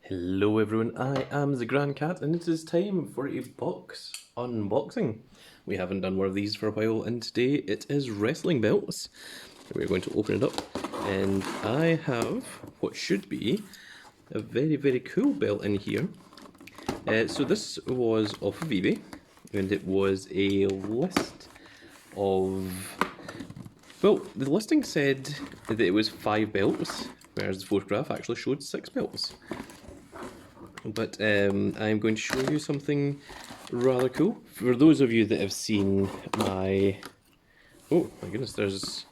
Hello everyone, I am the Grand Cat and it is time for a box unboxing. We haven't done one of these for a while and today it is wrestling belts. We're going to open it up and I have what should be a very cool belt in here. So this was off of eBay and it was a list of... Well, the listing said that it was 5 belts, whereas the photograph actually showed 6 belts. But I'm going to show you something rather cool. For those of you that have seen my... Oh my goodness, there's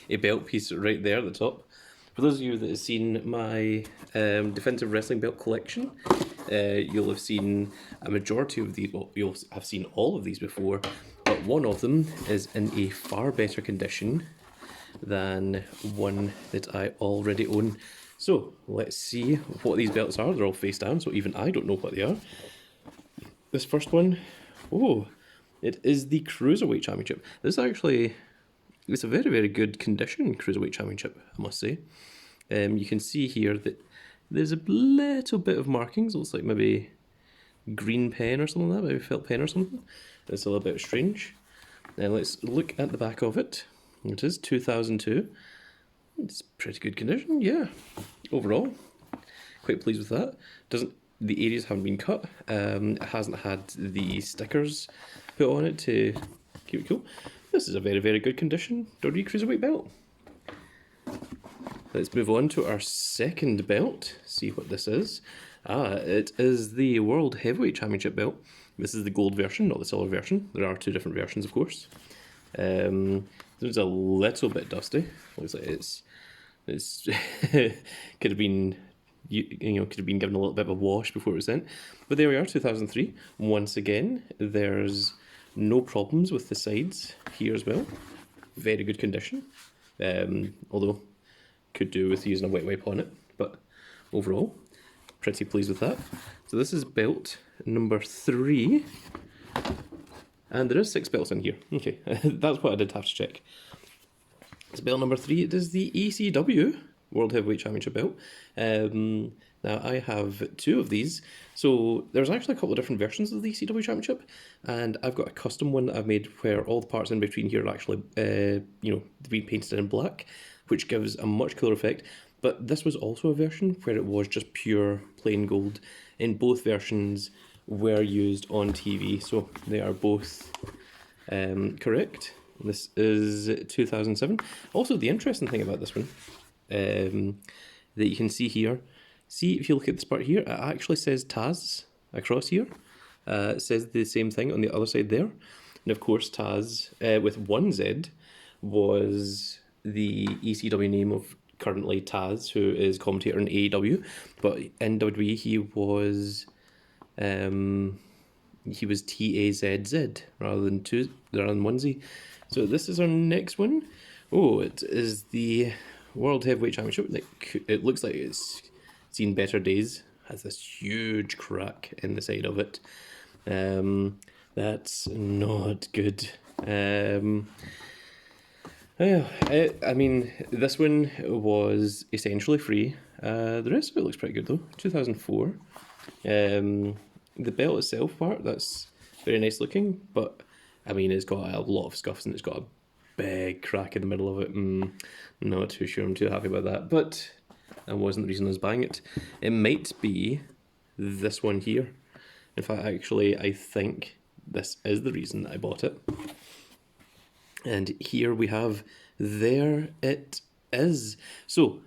a belt piece right there at the top. For those of you that have seen my defensive wrestling belt collection, you'll have seen a majority of these, well, you'll have seen all of these before, but one of them is in a far better condition than one that I already own. So let's see what these belts are. They're all face down, so even I don't know what they are. This first one, oh, it is the Cruiserweight Championship. This actually, it's a very good condition Cruiserweight Championship, I must say. You can see here that there's a little bit of markings. It looks like maybe green pen or something like that, maybe felt pen or something. It's a little bit strange. Now let's look at the back of it. It is 2002. It's pretty good condition, yeah. Overall, quite pleased with that. The areas haven't been cut. It hasn't had the stickers put on it to keep it cool. This is a very good condition WWE Cruiserweight belt. Let's move on to our second belt. See what this is. It is the World Heavyweight Championship belt. This is the gold version, not the silver version. There are two different versions, of course. It's a little bit dusty. Looks like it's could have been could have been given a little bit of a wash before it was sent. But there we are, 2003. Once again, there's no problems with the sides here as well. Very good condition. Although could do with using a wet wipe on it, but overall, pretty pleased with that. So this is belt number 3. And there is 6 belts in here. Okay, that's what I did have to check. It's belt number 3. It is the ECW World Heavyweight Championship belt. Now I have 2 of these. So there's actually a couple of different versions of the ECW Championship, and I've got a custom one that I've made where all the parts in between here are actually, being painted in black, which gives a much cooler effect. But this was also a version where it was just pure plain gold. In both versions were used on TV, so they are both correct. This is 2007. Also, the interesting thing about this one that you can see here, see if you look at this part here, it actually says Taz across here. It says the same thing on the other side there. And of course, Taz with 1 Z was the ECW name of currently Taz, who is commentator in AEW, but in WWE he was TAZZ rather than 1 Z. So this is our next one. Oh, it is the World Heavyweight Championship. It looks like it's seen better days. Has this huge crack in the side of it. That's not good. I mean, this one was essentially free. The rest of it looks pretty good though. 2004. The belt itself that's very nice looking, but I mean, it's got a lot of scuffs and it's got a big crack in the middle of it. Not too sure I'm too happy about that, but that wasn't the reason I was buying it. It might be this one here. In fact, actually, I think this is the reason that I bought it. And here we have, there it is. So,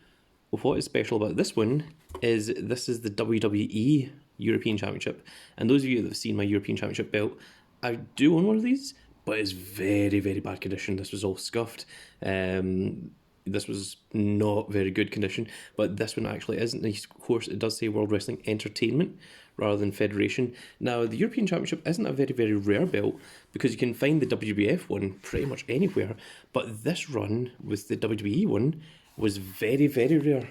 what is special about this one is this is the WWE European Championship. And those of you that have seen my European Championship belt, I do own one of these, but it's very bad condition. This was all scuffed. This was not very good condition, but this one actually isn't. Of course, it does say World Wrestling Entertainment rather than Federation. Now, the European Championship isn't a very rare belt because you can find the WWF one pretty much anywhere, but this run with the WWE one was very rare.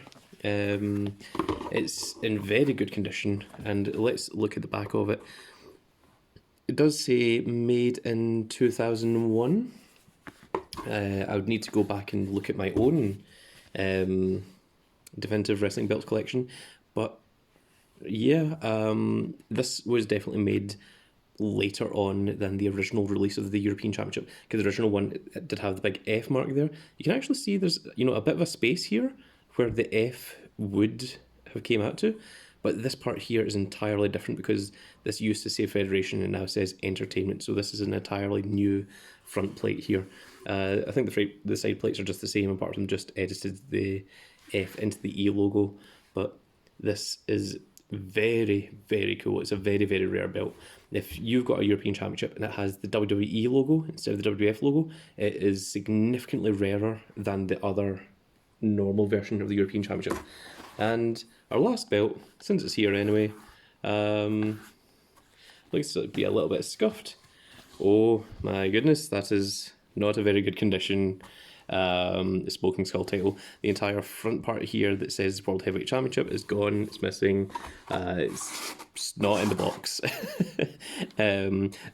It's in very good condition, and let's look at the back of it. It does say made in 2001. I would need to go back and look at my own definitive wrestling belts collection. But yeah, this was definitely made later on than the original release of the European Championship, because the original one did have the big F mark there. You can actually see there's, you know, a bit of a space here where the F would have came out to, but this part here is entirely different because this used to say Federation and now says Entertainment, so this is an entirely new front plate here. I think the side plates are just the same, apart from just edited the F into the E logo, but this is very, very cool. It's a very, very rare belt. If you've got a European Championship and it has the WWE logo instead of the WWF logo, it is significantly rarer than the other normal version of the European Championship. And our last belt, since it's here anyway, looks to be a little bit scuffed. Oh my goodness, that is not a very good condition. Smoking Skull title. The entire front part here that says World Heavyweight Championship is gone. It's missing. It's not in the box.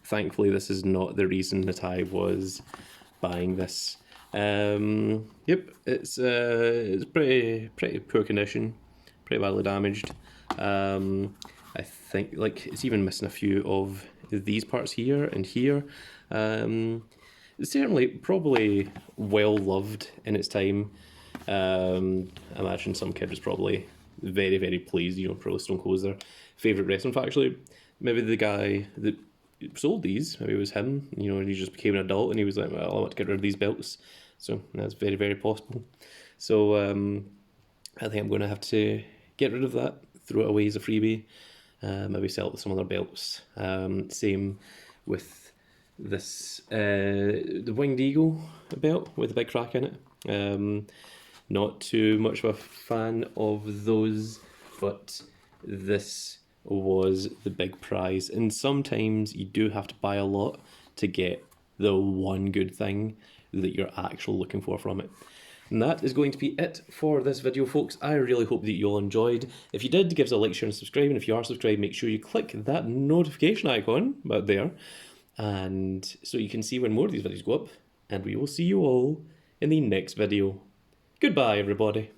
Thankfully, this is not the reason that I was buying this. Yep, it's pretty poor condition, pretty badly damaged. I think like it's even missing a few of these parts here and here. Certainly, probably well loved in its time. I imagine some kid was probably very, very pleased. You know, probably Stone Cold was their favourite wrestling. Actually, maybe the guy that sold these, maybe it was him. You know, and he just became an adult and he was like, "Well, I want to get rid of these belts." So that's very, very possible. So I think I'm going to have to get rid of that, throw it away as a freebie, maybe sell it with some other belts. Same with this the Winged Eagle belt with a big crack in it. Not too much of a fan of those, but this was the big prize, and sometimes you do have to buy a lot to get the one good thing that you're actually looking for from it. And that is going to be it for this video, folks. I really hope that you all enjoyed. If you did, give us a like, share and subscribe, and if you are subscribed, make sure you click that notification icon about there, and so you can see when more of these videos go up, and we will see you all in the next video. Goodbye, everybody.